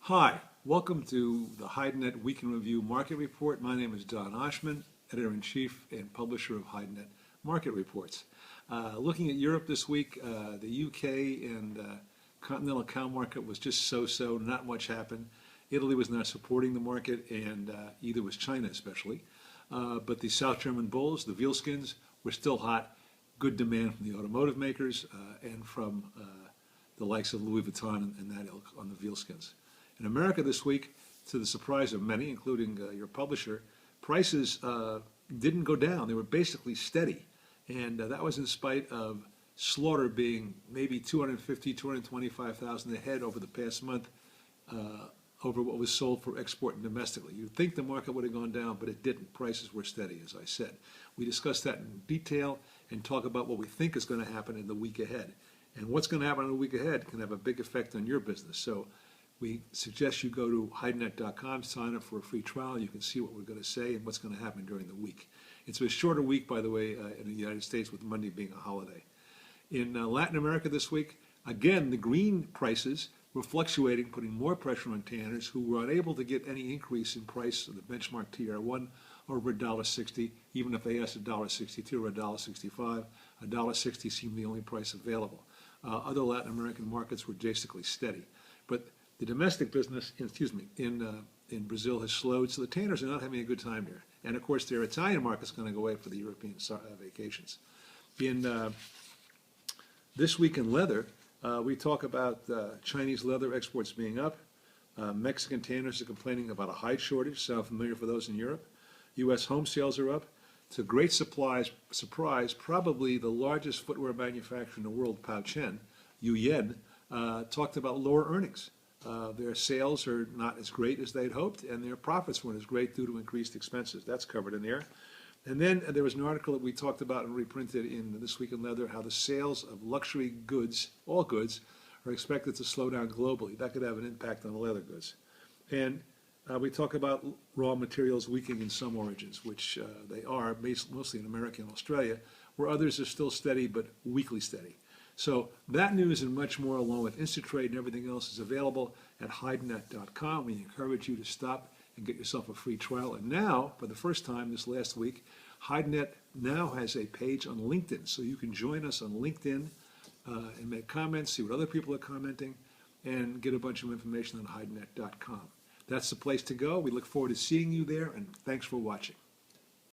Hi, welcome to the HydeNet Week in Review Market Report. My name is Don Oshman, Editor-in-Chief and Publisher of HydeNet Market Reports. Looking at Europe this week, the UK and continental account market was just so-so, not much happened. Italy was not supporting the market, and either was China especially. But the South German bulls, the Vielskins, were still hot. Good demand from the automotive makers and from the likes of Louis Vuitton and that ilk on the Vielskins. In America this week, to the surprise of many, including your publisher, prices didn't go down. They were basically steady. And that was in spite of slaughter being maybe 250, 225,000 a head over the past month over what was sold for export and domestically. You'd think the market would have gone down, but it didn't. Prices were steady, as I said. We discussed that in detail and talk about what we think is going to happen in the week ahead. And what's going to happen in the week ahead can have a big effect on your business. So we suggest you go to HydeNet.com, sign up for a free trial. You can see what we're going to say and what's going to happen during the week. It's a shorter week, by the way, in the United States, with Monday being a holiday. In Latin America this week, again, the green prices were fluctuating, putting more pressure on tanners who were unable to get any increase in price of the benchmark TR1 over $1.60, even if they asked $1.62 or $1.65. $1.60 seemed the only price available. Other Latin American markets were basically steady. But the domestic business, in Brazil has slowed, so the tanners are not having a good time there. And of course, their Italian market's going to go away for the European vacations. In this week in leather, we talk about Chinese leather exports being up. Mexican tanners are complaining about a hide shortage. Sound familiar for those in Europe? U.S. home sales are up. To great surprise, probably the largest footwear manufacturer in the world, Pou Chen, Yuyen, talked about lower earnings. Their sales are not as great as they'd hoped, and their profits weren't as great due to increased expenses. That's covered in there. And then there was an article that we talked about and reprinted in This Week in Leather, how the sales of luxury goods, all goods, are expected to slow down globally. That could have an impact on the leather goods. And we talk about raw materials weakening in some origins, which they are, mostly in America and Australia, where others are still steady but weakly steady. So that news and much more, along with InstaTrade and everything else, is available at HydeNet.com. We encourage you to stop and get yourself a free trial. And now, for the first time this last week, HydeNet now has a page on LinkedIn. So you can join us on LinkedIn and make comments, see what other people are commenting, and get a bunch of information on HydeNet.com. That's the place to go. We look forward to seeing you there, and thanks for watching.